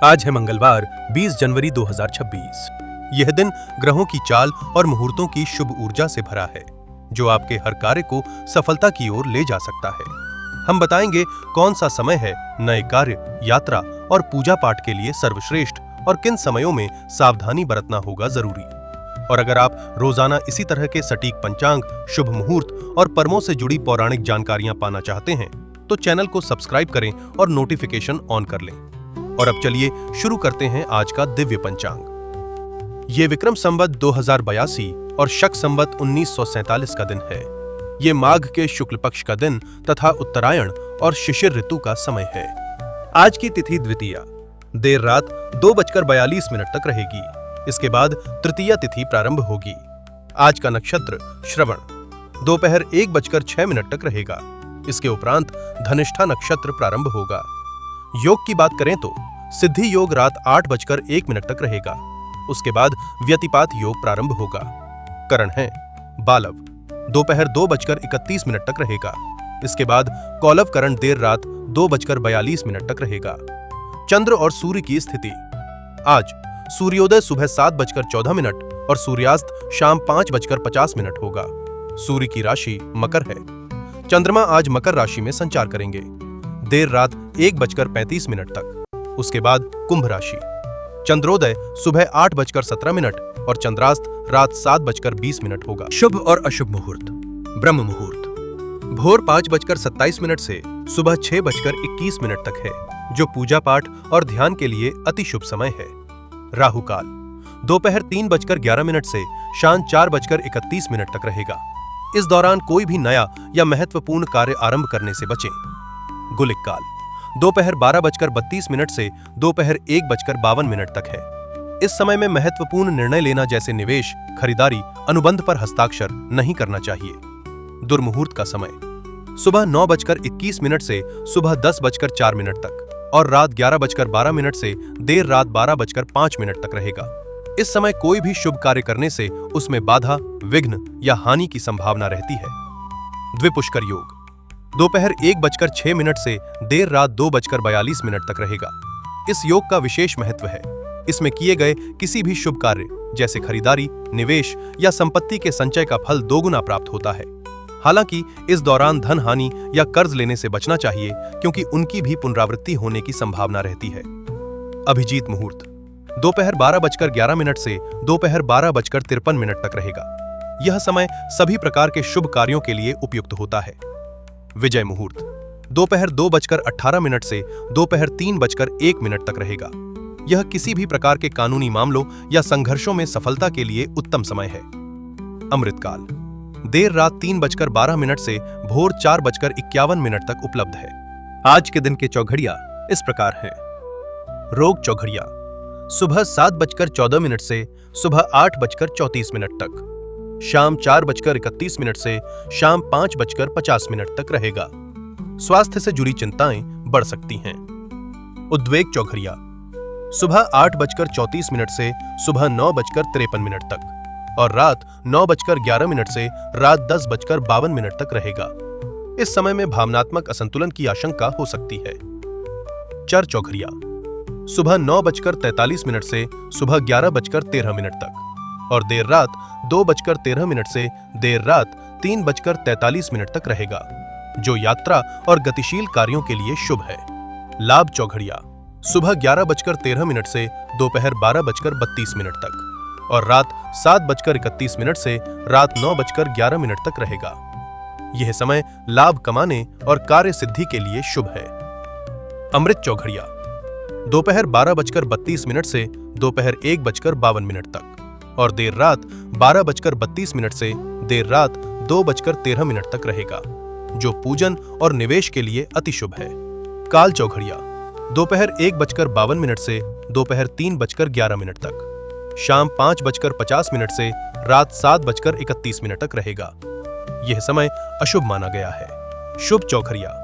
आज है मंगलवार 20 जनवरी 2026। यह दिन ग्रहों की चाल और मुहूर्तों की शुभ ऊर्जा से भरा है, जो आपके हर कार्य को सफलता की ओर ले जा सकता है। हम बताएंगे कौन सा समय है नए कार्य, यात्रा और पूजा पाठ के लिए सर्वश्रेष्ठ और किन समयों में सावधानी बरतना होगा जरूरी। और अगर आप रोजाना इसी तरह के सटीक पंचांग, शुभ मुहूर्त और पर्वों से जुड़ी पौराणिक जानकारियां पाना चाहते हैं, तो चैनल को सब्सक्राइब करें और नोटिफिकेशन ऑन कर लें। और अब चलिए शुरू करते हैं आज का दिव्य पंचांग। ये विक्रम संवत 2082 और शक संवत 1947 का दिन है। ये माघ के शुक्ल पक्ष का दिन तथा उत्तरायण और शिशिर ऋतु का समय है। आज की तिथि द्वितीया देर रात 2:42 तक रहेगी। इसके बाद तृतीया तिथि प्रारंभ होगी। आज का नक्षत्र श्रवण दोपहर 1:06 तक रहेगा। इसके उपरांत धनिष्ठा नक्षत्र प्रारंभ होगा। योग की बात करें तो सिद्धि योग रात 8:01 तक रहेगा। उसके बाद व्यतिपात योग प्रारंभ होगा। करण है बालव दोपहर 2:31 तक रहेगा। इसके बाद कौलव करण देर रात 2:42 तक रहेगा। चंद्र और सूर्य की स्थिति। आज सूर्योदय सुबह 7:14 और सूर्यास्त शाम 5:50 होगा। सूर्य की राशि मकर है। चंद्रमा आज मकर राशि में संचार करेंगे देर रात 1:35 तक। उसके बाद कुंभ राशि। चंद्रोदय सुबह 8:17 और चंद्रास्त रात 7:20 होगा। शुभ और अशुभ मुहूर्त। ब्रह्म मुहूर्त भोर 5:27 से सुबह 6:21 तक है, जो पूजा पाठ और ध्यान के लिए अति शुभ समय है। राहु काल दोपहर 3:11 से शाम 4:31 तक रहेगा। इस दौरान कोई भी नया या महत्वपूर्ण कार्य आरंभ करने से बचें। गुलिक काल दोपहर 12:32 से दोपहर 1:52 तक है। इस समय में महत्वपूर्ण निर्णय लेना जैसे निवेश, खरीदारी, अनुबंध पर हस्ताक्षर नहीं करना चाहिए। दुर्मुहूर्त का समय सुबह 9:21 से सुबह 10:04 तक और रात 11:12 से देर रात 12:05 तक रहेगा। इस समय कोई भी शुभ कार्य करने से उसमें बाधा, विघ्न या हानि की संभावना रहती है। द्विपुष्कर योग दोपहर 1:06 से देर रात 2:42 तक रहेगा। इस योग का विशेष महत्व है। इसमें किए गए किसी भी शुभ कार्य जैसे खरीदारी, निवेश या संपत्ति के संचय का फल दोगुना प्राप्त होता है। हालांकि इस दौरान धन हानि या कर्ज लेने से बचना चाहिए, क्योंकि उनकी भी पुनरावृत्ति होने की संभावना रहती है। अभिजीत मुहूर्त दोपहर 12:11 से दोपहर 12:53 तक रहेगा। यह समय सभी प्रकार के शुभ कार्यों के लिए उपयुक्त होता है। विजय मुहूर्त दोपहर 2:18 से दोपहर 3:01 तक रहेगा। यह किसी भी प्रकार के कानूनी मामलों या संघर्षों में सफलता के लिए उत्तम समय है। अमृतकाल देर रात 3:12 से भोर 4:51 तक उपलब्ध है। आज के दिन के चौघड़िया इस प्रकार हैं। रोग चौघड़िया सुबह 7:14 से सुबह 8:34 तक, शाम 4:31 से शाम 5:50 तक रहेगा। स्वास्थ्य से जुड़ी चिंताएं बढ़ सकती हैं। उद्वेग चौघड़िया सुबह 8:34 से सुबह 9:53 तक और रात 9:11 से रात 10:52 तक रहेगा। इस समय में भावनात्मक असंतुलन की आशंका हो सकती है। चर चौघड़िया सुबह 9:43 से सुबह 11:13 तक और देर रात 2:13 से देर रात 3:43 तक रहेगा, जो यात्रा और गतिशील कार्यों के लिए शुभ है। लाभ चौघड़िया सुबह 11:13 से दोपहर 12:32 तक और रात 7:31 से रात 9:11 तक रहेगा। यह समय लाभ कमाने और कार्य सिद्धि के लिए शुभ है। अमृत चौघड़िया दोपहर 12:32 से दोपहर 1:52 तक और देर रात 12:32 से देर रात 2:13 तक रहेगा, जो पूजन और निवेश के लिए अति शुभ है। काल चौघड़िया दोपहर 1:52 से दोपहर 3:11 तक, शाम 5:50 से रात 7:31 तक रहेगा। यह समय अशुभ माना गया है। शुभ चौघड़िया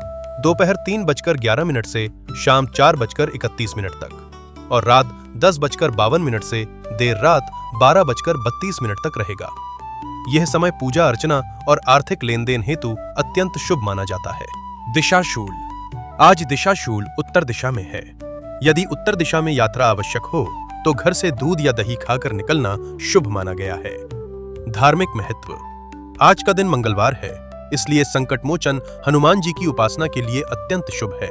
दोपहर 3:11 से शाम 4:31 तक और रात 10:52 से देर रात 12:32 तक रहेगा। यह समय पूजा अर्चना और आर्थिक लेन देन हेतु अत्यंत शुभ माना जाता है। दिशाशूल आज दिशाशूल उत्तर दिशा में है। यदि उत्तर दिशा में यात्रा आवश्यक हो तो घर से दूध या दही खाकर निकलना शुभ माना गया है। धार्मिक महत्व। आज का दिन मंगलवार है, इसलिए संकटमोचन हनुमान जी की उपासना के लिए अत्यंत शुभ है।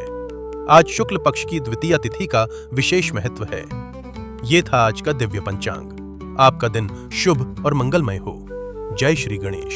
आज शुक्ल पक्ष की द्वितीया तिथि का विशेष महत्व है। ये था आज का दिव्य पंचांग। आपका दिन शुभ और मंगलमय हो। जय श्री गणेश।